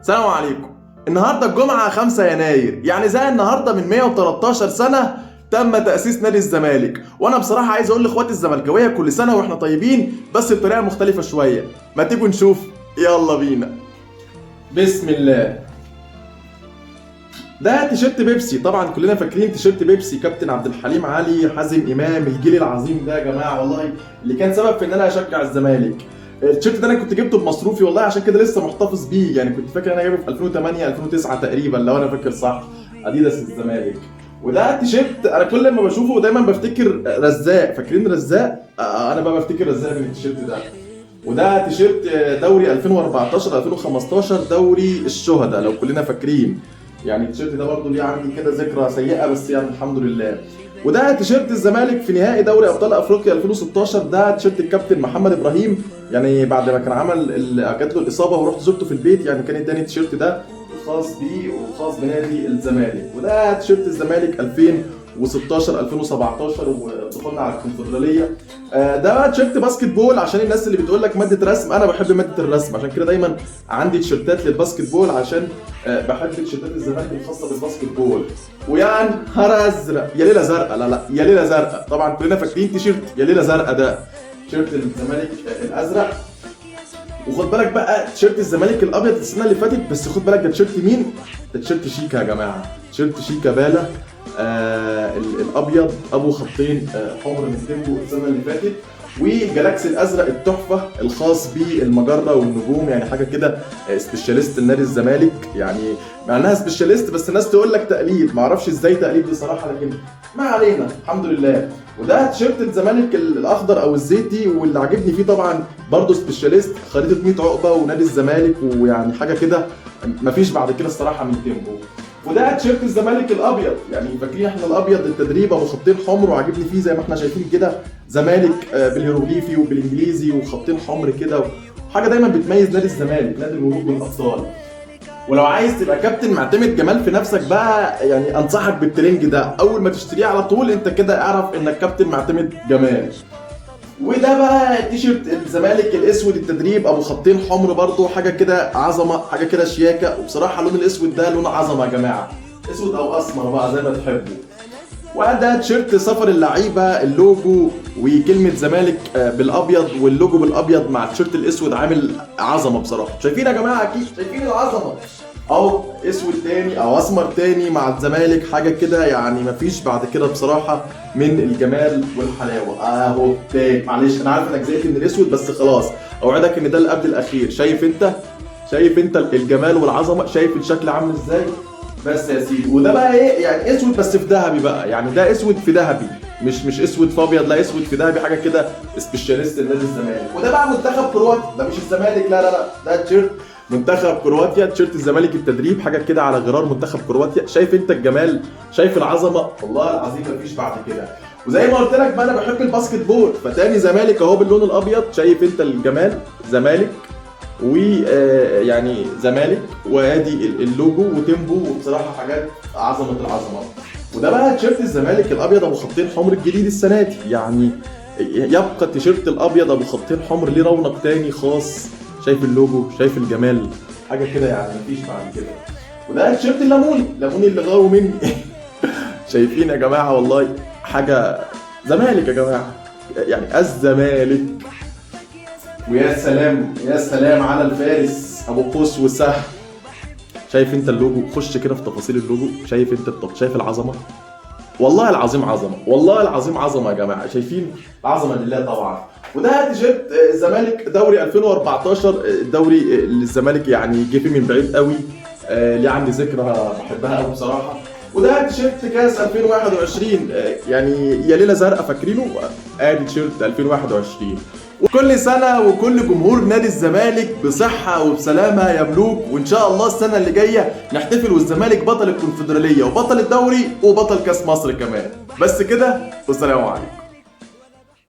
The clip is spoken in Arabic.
السلام عليكم. النهارده الجمعة 5 يناير، يعني زي النهارده من 113 سنة تم تأسيس نادي الزمالك، وانا بصراحة عايز اقول لاخواتي الزملكاوية كل سنة واحنا طيبين، بس بطريقة مختلفة شوية. ما تيجوا نشوف؟ يلا بينا. بسم الله. ده تيشيرت بيبسي، طبعا كلنا فاكرين تيشيرت بيبسي، كابتن عبد الحليم علي، حازم امام، الجيل العظيم ده يا جماعة والله اللي كان سبب في ان انا اشجع الزمالك. التيشيرت ده انا كنت جبته بمصروفي والله، عشان كده لسه محتفظ بيه، يعني كنت فاكر انا جايبه في 2008 2009 تقريبا لو انا فاكر صح، اديداس الزمالك. وده تيشيرت انا كل ما بشوفه دايما بفتكر رزاق، فاكرين رزاق؟ انا بقى بفتكر رزاق من التيشيرت ده. وده تيشيرت دوري 2014 2015 دوري الشهداء لو كلنا فاكرين، يعني التيشيرت ده برضه ليه عندي كده ذكرى سيئه، بس يعني الحمد لله. وده تيشيرت الزمالك في نهائي دوري ابطال افريقيا 2016، ده تيشيرت الكابتن محمد ابراهيم، يعني بعد ما كان جات له الاصابه ورحت زرته في البيت، يعني كان اداني التيشيرت ده خاص بيه وخاص بنادي الزمالك. وده تيشيرت الزمالك 2016 2017 ودخلنا على الكونفدراليه. ده تيشيرت باسكت بول، عشان الناس اللي بتقول لك ماده رسم، انا بحب ماده الرسم، عشان كده دايما عندي تيشيرتات للباسكت بول، عشان بحب تيشيرتات الزمالك الخاصه بالباسكت بول. ويا نهار ازرق، يا ليله زرقاء، لا يا ليله زرقاء، طبعا كلنا فاكرين تيشيرت يا ليله زرقاء، ده تيشيرت الزمالك الازرق. وخد بالك بقى تيشيرت الزمالك الابيض السنه اللي فاتت، بس خد بالك ده تيشيرت مين؟ ده تيشيرت شيكا يا جماعه، تيشيرت شيكا بالا الابيض ابو خطين حمر من تيمبو السنه اللي فاتت. وجالاكسي الازرق التحفه الخاص بالمجره والنجوم، يعني حاجه كده سبيشاليست النادي الزمالك، يعني مع انها سبيشاليست بس الناس تقول لك تقليد، معرفش ازاي تقليد بصراحه، لكن ما علينا الحمد لله. وده تيشيرت الزمالك الاخضر او الزيتي، واللي عاجبني فيه طبعا برضه سبيشاليست خريطه 100 عقبه ونادي الزمالك، ويعني حاجه كده مفيش بعد كده الصراحه من تيمبو. وده تيشيرت الزمالك الابيض، يعني فاكرين احنا الابيض التدريب ابو خطين حمر، وعاجبني فيه زي ما احنا شايفين كده زمالك بالهيروغليفي وبالانجليزي وخطين حمر كده، حاجه دايما بتميز نادي الزمالك، نادي الملوك والابطال. ولو عايز تبقى كابتن معتمد جمال في نفسك بقى، يعني انصحك بالترنج ده، اول ما تشتريه على طول انت كده اعرف انك كابتن معتمد جمال. وده بقى تيشيرت الزمالك الاسود التدريب ابو خطين حمر، برضه حاجه كده عظمه، حاجه كده شياكه، وبصراحه اللون الاسود ده لون عظمه يا جماعه، اسود او اسمر بقى زي ما تحبوا. وده تيشيرت سفر اللعيبه اللوجو وكلمه زمالك بالابيض، واللوجو بالابيض مع التيشيرت الاسود عامل عظمه بصراحه، شايفين يا جماعه؟ اكيد شايفين العظمه اهو، اسود تاني او اسمر تاني مع الزمالك، حاجه كده يعني مفيش بعد كده بصراحه من الجمال والحلاوه اهو. تاني معلش انا عارف انك زهقت من الاسود، بس خلاص اوعدك ان ده اللي قبل الاخير. شايف انت الجمال والعظمه، شايف الشكل عامل ازاي؟ بس يا سيدي. وده بقى ايه؟ يعني اسود بس في ذهبي بقى، يعني ده اسود في ذهبي، مش اسود في ابيض، لا اسود في ذهبي، حاجه كده سبيشاليست النادي الزمالك. وده بقى منتخب كرواتيا، ده مش الزمالك، لا ده تيشيرت منتخب كرواتيا، تيشيرت الزمالك التدريب، حاجه كده على غرار منتخب كرواتيا. شايف انت الجمال؟ شايف العظمه؟ والله العظيم مفيش بعد كده. وزي ما قلت لك بقى انا بحب الباسكت بول، فتاني زمالك اهو باللون الابيض، شايف انت الجمال؟ زمالك ويعني زمالك، وادي اللوجو وتيمبو، وبصراحه حاجات عظمه العظمه. وده بقى تيشيرت الزمالك الابيض ابو خطين حمر الجديد السنه دي، يعني يبقى التيشيرت الابيض ابو خطين حمر ليه رونق تاني خاص، شايف اللوجو؟ شايف الجمال؟ حاجه كده يعني مفيش بعد كده. وده تيشيرت الليموني اللي غاوي مني شايفين يا جماعه؟ والله حاجه زمالك يا جماعه، يعني الزمالك. ويا سلام يا سلام على الفارس ابو قوس وسهم، شايف انت اللوجو؟ خش كده في تفاصيل اللوجو، شايف انت شايف العظمه؟ والله العظيم عظمه، والله العظيم عظمه يا جماعه، شايفين العظمه لله طبعا. وده تيشيرت الزمالك دوري 2014، الدوري اللي الزمالك يعني جه فيه من بعيد قوي، ليه عندي ذكرى بحبها قوي بصراحه. وده تيشيرت كاس 2021، يعني يا ليله زرقاء فاكرينه؟ ادي تيشيرت 2021. وكل سنة وكل جمهور نادي الزمالك بصحة وبسلامة يا ملوك، وإن شاء الله السنة اللي جاية نحتفل والزمالك بطل الكونفدرالية وبطل الدوري وبطل كاس مصر كمان. بس كده والسلام عليكم.